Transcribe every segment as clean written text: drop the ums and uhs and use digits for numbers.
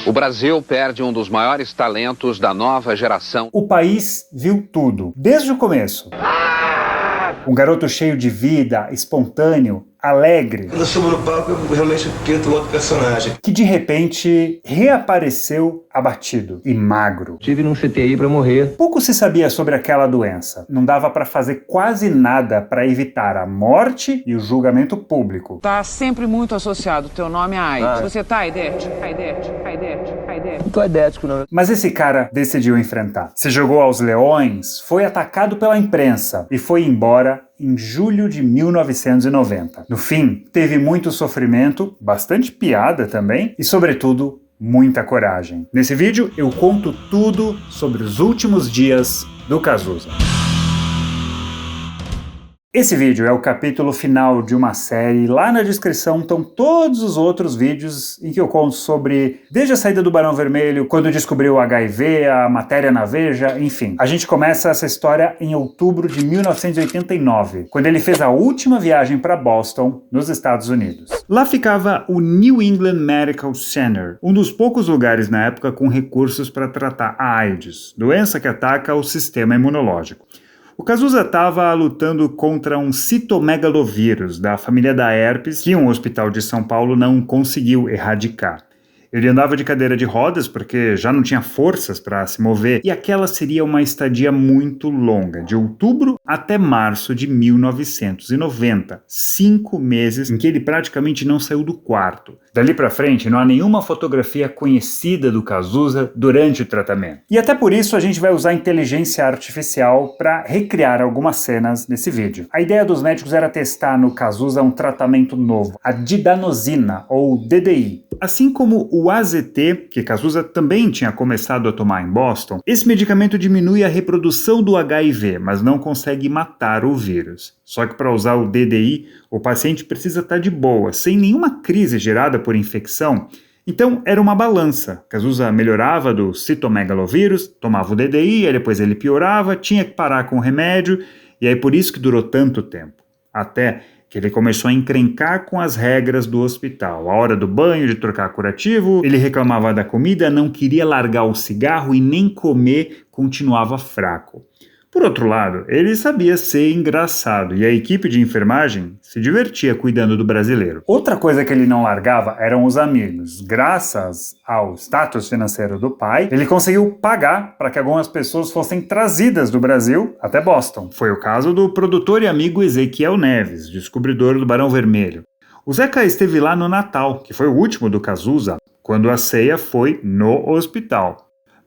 O Brasil perde um dos maiores talentos da nova geração. O país viu tudo, desde o começo. Um garoto cheio de vida, espontâneo, alegre. Quando eu subo no palco, eu realmente pinto outro personagem. Que de repente reapareceu abatido e magro. Tive num CTI pra morrer. Pouco se sabia sobre aquela doença. Não dava pra fazer quase nada pra evitar a morte e o julgamento público. Tá sempre muito associado o teu nome a AIDS. Você tá aidético? Não tô aidético, não. Mas esse cara decidiu enfrentar. Se jogou aos leões, foi atacado pela imprensa e foi embora em julho de 1990. No fim, teve muito sofrimento, bastante piada também e, sobretudo, muita coragem. Nesse vídeo, eu conto tudo sobre os últimos dias do Cazuza. Esse vídeo é o capítulo final de uma série. Lá na descrição estão todos os outros vídeos em que eu conto sobre desde a saída do Barão Vermelho, quando descobriu o HIV, a matéria na Veja, enfim. A gente começa essa história em outubro de 1989, quando ele fez a última viagem para Boston, nos Estados Unidos. Lá ficava o New England Medical Center, um dos poucos lugares na época com recursos para tratar a AIDS, doença que ataca o sistema imunológico. O Cazuza estava lutando contra um citomegalovírus da família da herpes que um hospital de São Paulo não conseguiu erradicar. Ele andava de cadeira de rodas porque já não tinha forças para se mover e aquela seria uma estadia muito longa, de outubro até março de 1990. 5 meses em que ele praticamente não saiu do quarto. Dali para frente não há nenhuma fotografia conhecida do Cazuza durante o tratamento. E até por isso a gente vai usar inteligência artificial para recriar algumas cenas nesse vídeo. A ideia dos médicos era testar no Cazuza um tratamento novo, a didanosina ou DDI. Assim como o AZT, que Cazuza também tinha começado a tomar em Boston, esse medicamento diminui a reprodução do HIV, mas não consegue matar o vírus. Só que para usar o DDI, o paciente precisa estar de boa, sem nenhuma crise gerada por infecção. Então era uma balança. Cazuza melhorava do citomegalovírus, tomava o DDI, aí depois ele piorava, tinha que parar com o remédio, e aí por isso que durou tanto tempo. Até que ele começou a encrencar com as regras do hospital. A hora do banho, de trocar curativo, ele reclamava da comida, não queria largar o cigarro e nem comer, continuava fraco. Por outro lado, ele sabia ser engraçado e a equipe de enfermagem se divertia cuidando do brasileiro. Outra coisa que ele não largava eram os amigos. Graças ao status financeiro do pai, ele conseguiu pagar para que algumas pessoas fossem trazidas do Brasil até Boston. Foi o caso do produtor e amigo Ezequiel Neves, descobridor do Barão Vermelho. O Zeca esteve lá no Natal, que foi o último do Cazuza, quando a ceia foi no hospital.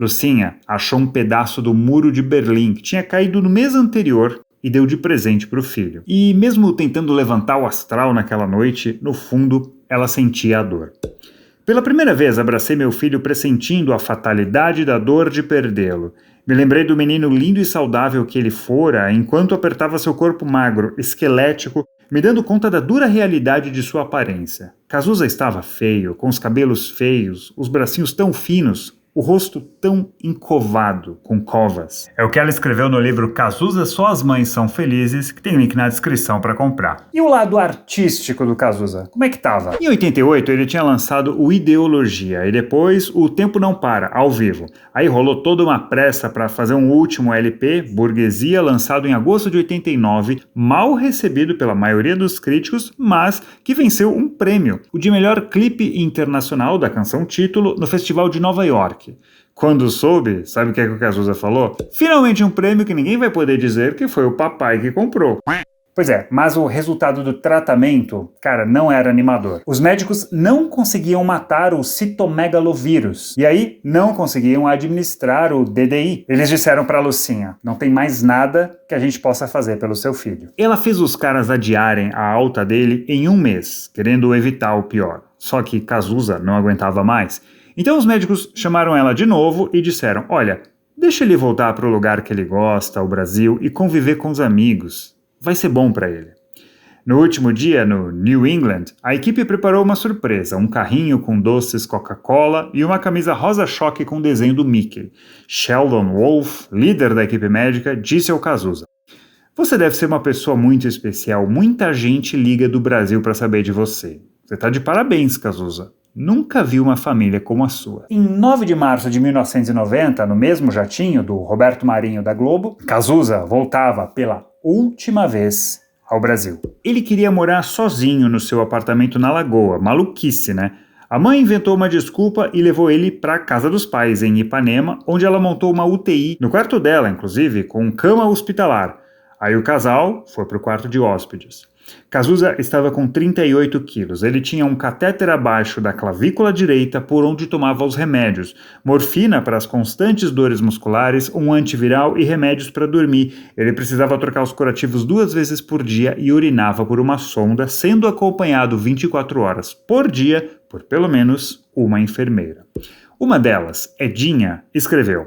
Lucinha achou um pedaço do muro de Berlim que tinha caído no mês anterior e deu de presente para o filho. E mesmo tentando levantar o astral naquela noite, no fundo, ela sentia a dor. Pela primeira vez abracei meu filho pressentindo a fatalidade da dor de perdê-lo. Me lembrei do menino lindo e saudável que ele fora enquanto apertava seu corpo magro, esquelético, me dando conta da dura realidade de sua aparência. Cazuza estava feio, com os cabelos feios, os bracinhos tão finos, o rosto tão encovado, com covas. É o que ela escreveu no livro Cazuza Só as Mães São Felizes, que tem link na descrição para comprar. E o lado artístico do Cazuza? Como é que tava? Em 88 ele tinha lançado o Ideologia e depois o Tempo Não Para, ao vivo. Aí rolou toda uma pressa para fazer um último LP, Burguesia, lançado em agosto de 89, mal recebido pela maioria dos críticos, mas que venceu um prêmio, o de melhor clipe internacional da canção título no Festival de Nova York. Quando soube, sabe o que é que o Cazuza falou? Finalmente um prêmio que ninguém vai poder dizer que foi o papai que comprou. Pois é, mas o resultado do tratamento, cara, não era animador. Os médicos não conseguiam matar o citomegalovírus e aí não conseguiam administrar o DDI. Eles disseram pra Lucinha, não tem mais nada que a gente possa fazer pelo seu filho. Ela fez os caras adiarem a alta dele em 1 mês, querendo evitar o pior. Só que Cazuza não aguentava mais. Então os médicos chamaram ela de novo e disseram, olha, deixa ele voltar para o lugar que ele gosta, o Brasil, e conviver com os amigos. Vai ser bom para ele. No último dia, no New England, a equipe preparou uma surpresa, um carrinho com doces Coca-Cola e uma camisa rosa-choque com desenho do Mickey. Sheldon Wolf, líder da equipe médica, disse ao Cazuza, você deve ser uma pessoa muito especial, muita gente liga do Brasil para saber de você. Você tá de parabéns, Cazuza. Nunca vi uma família como a sua. Em 9 de março de 1990, no mesmo jatinho do Roberto Marinho da Globo, Cazuza voltava pela última vez ao Brasil. Ele queria morar sozinho no seu apartamento na Lagoa, maluquice, né? A mãe inventou uma desculpa e levou ele para a casa dos pais, em Ipanema, onde ela montou uma UTI, no quarto dela, inclusive, com cama hospitalar. Aí o casal foi para o quarto de hóspedes. Cazuza estava com 38 quilos. Ele tinha um catéter abaixo da clavícula direita por onde tomava os remédios, morfina para as constantes dores musculares, um antiviral e remédios para dormir. Ele precisava trocar os curativos 2 vezes por dia e urinava por uma sonda, sendo acompanhado 24 horas por dia por pelo menos uma enfermeira. Uma delas, Edinha, escreveu: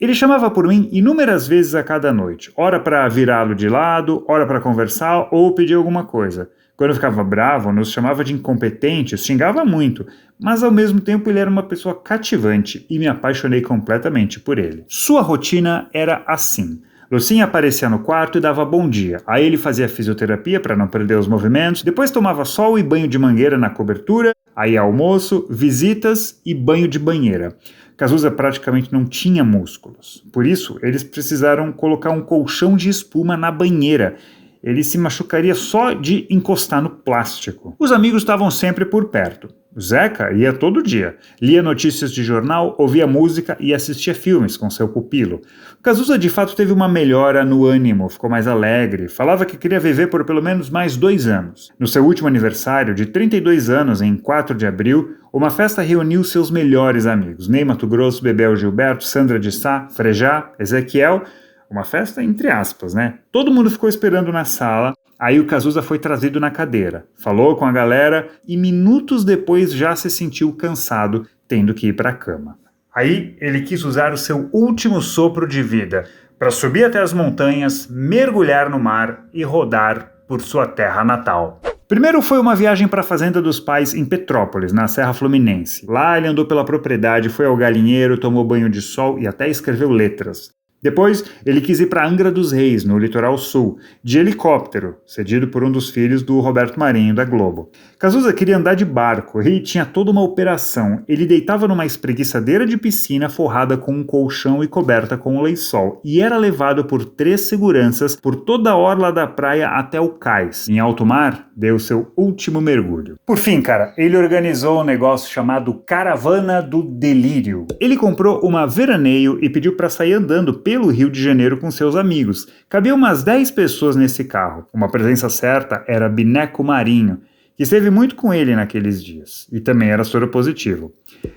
ele chamava por mim inúmeras vezes a cada noite, ora para virá-lo de lado, ora para conversar ou pedir alguma coisa. Quando eu ficava bravo, nos chamava de incompetentes, xingava muito, mas ao mesmo tempo ele era uma pessoa cativante e me apaixonei completamente por ele. Sua rotina era assim. Lucinha aparecia no quarto e dava bom dia. Aí ele fazia fisioterapia para não perder os movimentos, depois tomava sol e banho de mangueira na cobertura, aí almoço, visitas e banho de banheira. Cazuza praticamente não tinha músculos. Por isso, eles precisaram colocar um colchão de espuma na banheira. Ele se machucaria só de encostar no plástico. Os amigos estavam sempre por perto. O Zeca ia todo dia. Lia notícias de jornal, ouvia música e assistia filmes com seu pupilo. Cazuza de fato teve uma melhora no ânimo, ficou mais alegre, falava que queria viver por pelo menos mais 2 anos. No seu último aniversário, de 32 anos, em 4 de abril, uma festa reuniu seus melhores amigos. Ney Matogrosso, Bebel Gilberto, Sandra de Sá, Frejá, Ezequiel. Uma festa entre aspas, né? Todo mundo ficou esperando na sala. Aí o Cazuza foi trazido na cadeira, falou com a galera e minutos depois já se sentiu cansado, tendo que ir para a cama. Aí ele quis usar o seu último sopro de vida para subir até as montanhas, mergulhar no mar e rodar por sua terra natal. Primeiro foi uma viagem para a fazenda dos pais em Petrópolis, na Serra Fluminense. Lá ele andou pela propriedade, foi ao galinheiro, tomou banho de sol e até escreveu letras. Depois, ele quis ir para Angra dos Reis, no litoral sul, de helicóptero, cedido por um dos filhos do Roberto Marinho, da Globo. Cazuza queria andar de barco e tinha toda uma operação. Ele deitava numa espreguiçadeira de piscina forrada com um colchão e coberta com um lençol, e era levado por 3 seguranças por toda a orla da praia até o cais. Em alto mar, deu seu último mergulho. Por fim, cara, ele organizou um negócio chamado Caravana do Delírio. Ele comprou uma veraneio e pediu para sair andando pelo Rio de Janeiro com seus amigos. Cabia umas 10 pessoas nesse carro. Uma presença certa era Bineco Marinho, que esteve muito com ele naqueles dias, e também era soropositivo.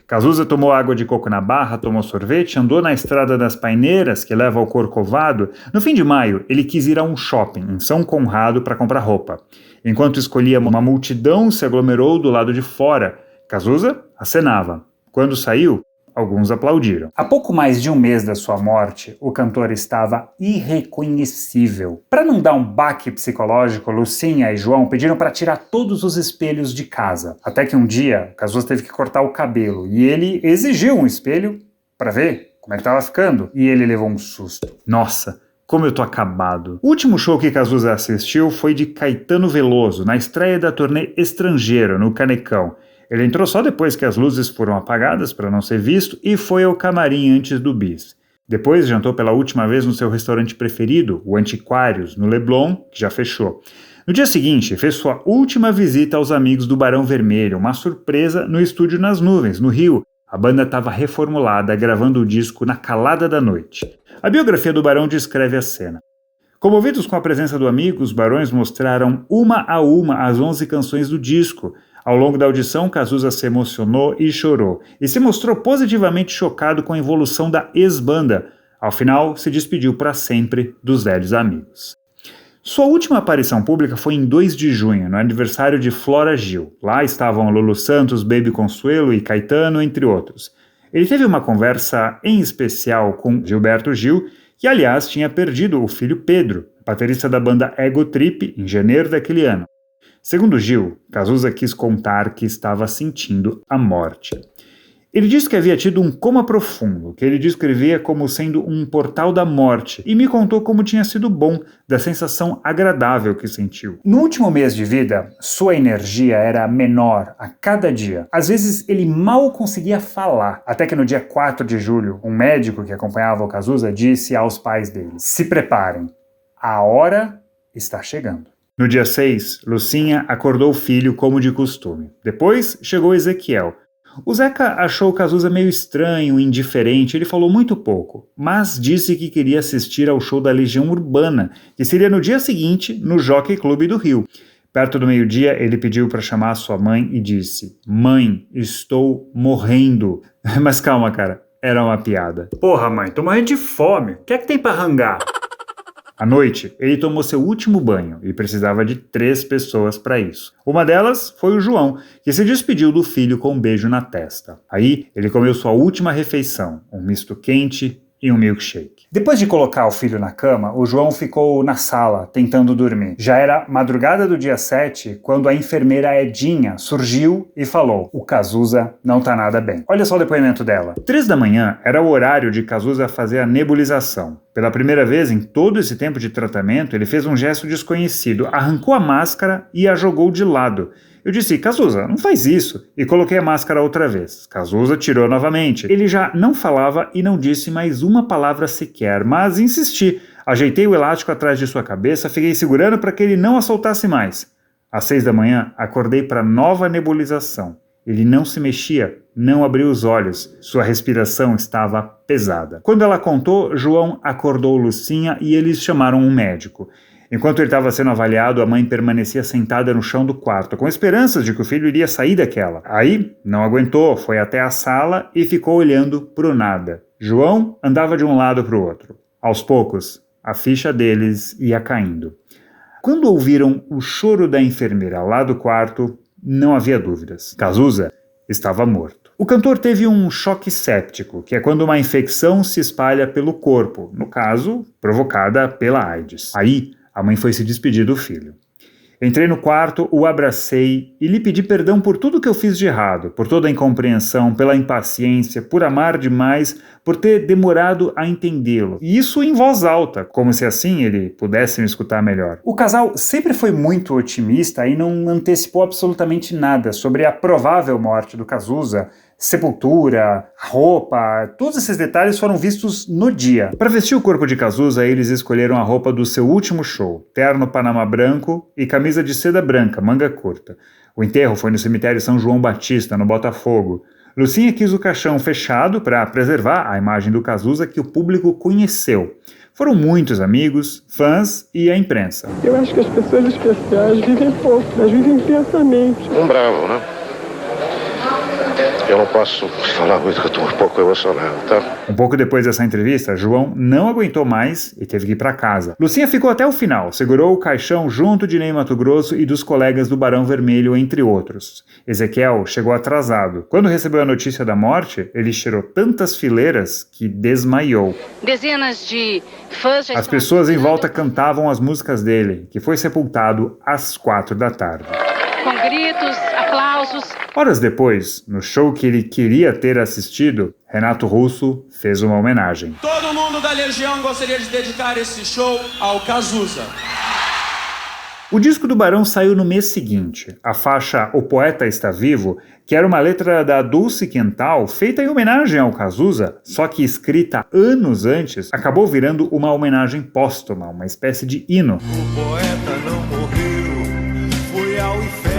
Cazuza tomou água de coco na barra, tomou sorvete, andou na estrada das Paineiras, que leva ao Corcovado. No fim de maio, ele quis ir a um shopping em São Conrado para comprar roupa. Enquanto escolhia, uma multidão se aglomerou do lado de fora. Cazuza acenava. Quando saiu, alguns aplaudiram. Há pouco mais de um mês da sua morte, o cantor estava irreconhecível. Para não dar um baque psicológico, Lucinha e João pediram para tirar todos os espelhos de casa. Até que um dia, Cazuza teve que cortar o cabelo e ele exigiu um espelho para ver como é que estava ficando. E ele levou um susto. Nossa, como eu tô acabado. O último show que Cazuza assistiu foi de Caetano Veloso, na estreia da turnê Estrangeiro, no Canecão. Ele entrou só depois que as luzes foram apagadas para não ser visto e foi ao camarim antes do bis. Depois jantou pela última vez no seu restaurante preferido, o Antiquários, no Leblon, que já fechou. No dia seguinte, fez sua última visita aos amigos do Barão Vermelho, uma surpresa no estúdio Nas Nuvens, no Rio. A banda estava reformulada, gravando o disco na calada da noite. A biografia do Barão descreve a cena. Comovidos com a presença do amigo, os Barões mostraram uma a uma as 11 canções do disco. Ao longo da audição, Cazuza se emocionou e chorou, e se mostrou positivamente chocado com a evolução da ex-banda. Ao final, se despediu para sempre dos velhos amigos. Sua última aparição pública foi em 2 de junho, no aniversário de Flora Gil. Lá estavam Lulu Santos, Baby Consuelo e Caetano, entre outros. Ele teve uma conversa em especial com Gilberto Gil, que aliás tinha perdido o filho Pedro, baterista da banda Ego Trip, em janeiro daquele ano. Segundo Gil, Cazuza quis contar que estava sentindo a morte. Ele disse que havia tido um coma profundo, que ele descrevia como sendo um portal da morte, e me contou como tinha sido bom, da sensação agradável que sentiu. No último mês de vida, sua energia era menor a cada dia. Às vezes ele mal conseguia falar, até que no dia 4 de julho, um médico que acompanhava o Cazuza disse aos pais dele: "Se preparem, a hora está chegando." No dia 6, Lucinha acordou o filho como de costume. Depois chegou Ezequiel. O Zeca achou o Cazuza meio estranho, indiferente, ele falou muito pouco, mas disse que queria assistir ao show da Legião Urbana, que seria no dia seguinte no Jockey Club do Rio. Perto do meio-dia, ele pediu para chamar sua mãe e disse: "Mãe, estou morrendo." Mas calma, cara, era uma piada. "Porra, mãe, tô morrendo de fome, o que é que tem pra rangar?" À noite, ele tomou seu último banho e precisava de 3 pessoas para isso. Uma delas foi o João, que se despediu do filho com um beijo na testa. Aí, ele comeu sua última refeição, um misto quente e um milkshake. Depois de colocar o filho na cama, o João ficou na sala, tentando dormir. Já era madrugada do dia 7, quando a enfermeira Edinha surgiu e falou: "O Cazuza não tá nada bem." Olha só o depoimento dela. 3 da manhã era o horário de Cazuza fazer a nebulização. Pela primeira vez em todo esse tempo de tratamento, ele fez um gesto desconhecido, arrancou a máscara e a jogou de lado. Eu disse: "Cazuza, não faz isso." E coloquei a máscara outra vez. Cazuza tirou novamente. Ele já não falava e não disse mais uma palavra sequer, mas insisti. Ajeitei o elástico atrás de sua cabeça, fiquei segurando para que ele não a soltasse mais. Às 6 da manhã, acordei para nova nebulização. Ele não se mexia, não abriu os olhos. Sua respiração estava pesada. Quando ela contou, João acordou Lucinha e eles chamaram um médico. Enquanto ele estava sendo avaliado, a mãe permanecia sentada no chão do quarto, com esperanças de que o filho iria sair daquela. Aí, não aguentou, foi até a sala e ficou olhando pro nada. João andava de um lado para o outro. Aos poucos, a ficha deles ia caindo. Quando ouviram o choro da enfermeira lá do quarto, não havia dúvidas. Cazuza estava morto. O cantor teve um choque séptico, que é quando uma infecção se espalha pelo corpo, no caso, provocada pela AIDS. Aí, a mãe foi se despedir do filho. Entrei no quarto, o abracei e lhe pedi perdão por tudo que eu fiz de errado, por toda a incompreensão, pela impaciência, por amar demais, por ter demorado a entendê-lo. E isso em voz alta, como se assim ele pudesse me escutar melhor. O casal sempre foi muito otimista e não antecipou absolutamente nada sobre a provável morte do Cazuza. Sepultura, roupa, todos esses detalhes foram vistos no dia. Para vestir o corpo de Cazuza, eles escolheram a roupa do seu último show, terno panamá branco e camisa de seda branca, manga curta. O enterro foi no cemitério São João Batista, no Botafogo. Lucinha quis o caixão fechado para preservar a imagem do Cazuza que o público conheceu. Foram muitos amigos, fãs e a imprensa. Eu acho que as pessoas especiais vivem pouco, mas vivem intensamente. Um bravo, né? Eu não posso falar muito, que eu estou um pouco emocionado, tá? Um pouco depois dessa entrevista, João não aguentou mais e teve que ir para casa. Lucinha ficou até o final, segurou o caixão junto de Ney Matogrosso e dos colegas do Barão Vermelho, entre outros. Ezequiel chegou atrasado. Quando recebeu a notícia da morte, ele cheirou tantas fileiras que desmaiou. Dezenas de fãs... As pessoas em volta cantavam as músicas dele, que foi sepultado às 4 da tarde. Com gritos, aplausos... Horas depois, no show que ele queria ter assistido, Renato Russo fez uma homenagem. Todo mundo da Legião gostaria de dedicar esse show ao Cazuza. O disco do Barão saiu no mês seguinte. A faixa O Poeta Está Vivo, que era uma letra da Dulce Quental, feita em homenagem ao Cazuza, só que escrita anos antes, acabou virando uma homenagem póstuma, uma espécie de hino. O poeta não morreu, foi ao inferno.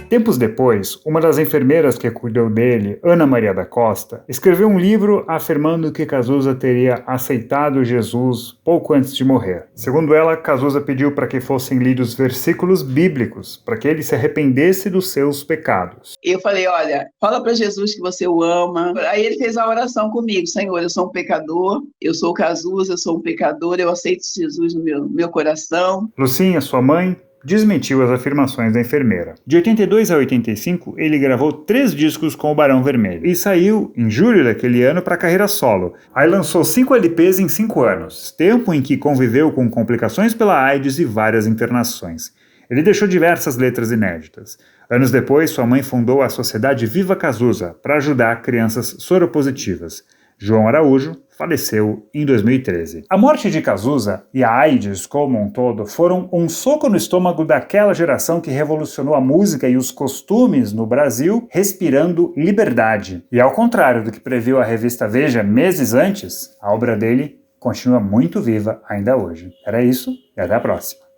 Tempos depois, uma das enfermeiras que cuidou dele, Ana Maria da Costa, escreveu um livro afirmando que Cazuza teria aceitado Jesus pouco antes de morrer. Segundo ela, Cazuza pediu para que fossem lidos versículos bíblicos, para que ele se arrependesse dos seus pecados. Eu falei: olha, fala para Jesus que você o ama. Aí ele fez a oração comigo: Senhor, eu sou um pecador, eu sou o Cazuza, eu sou um pecador, eu aceito Jesus no meu coração. Lucinha, sua mãe, desmentiu as afirmações da enfermeira. De 82 a 85, ele gravou 3 discos com o Barão Vermelho e saiu, em julho daquele ano, para a carreira solo. Aí lançou 5 LPs em 5 anos, tempo em que conviveu com complicações pela AIDS e várias internações. Ele deixou diversas letras inéditas. Anos depois, sua mãe fundou a Sociedade Viva Cazuza para ajudar crianças soropositivas. João Araújo faleceu em 2013. A morte de Cazuza e a AIDS como um todo foram um soco no estômago daquela geração que revolucionou a música e os costumes no Brasil, respirando liberdade. E ao contrário do que previu a revista Veja meses antes, a obra dele continua muito viva ainda hoje. Era isso e até a próxima.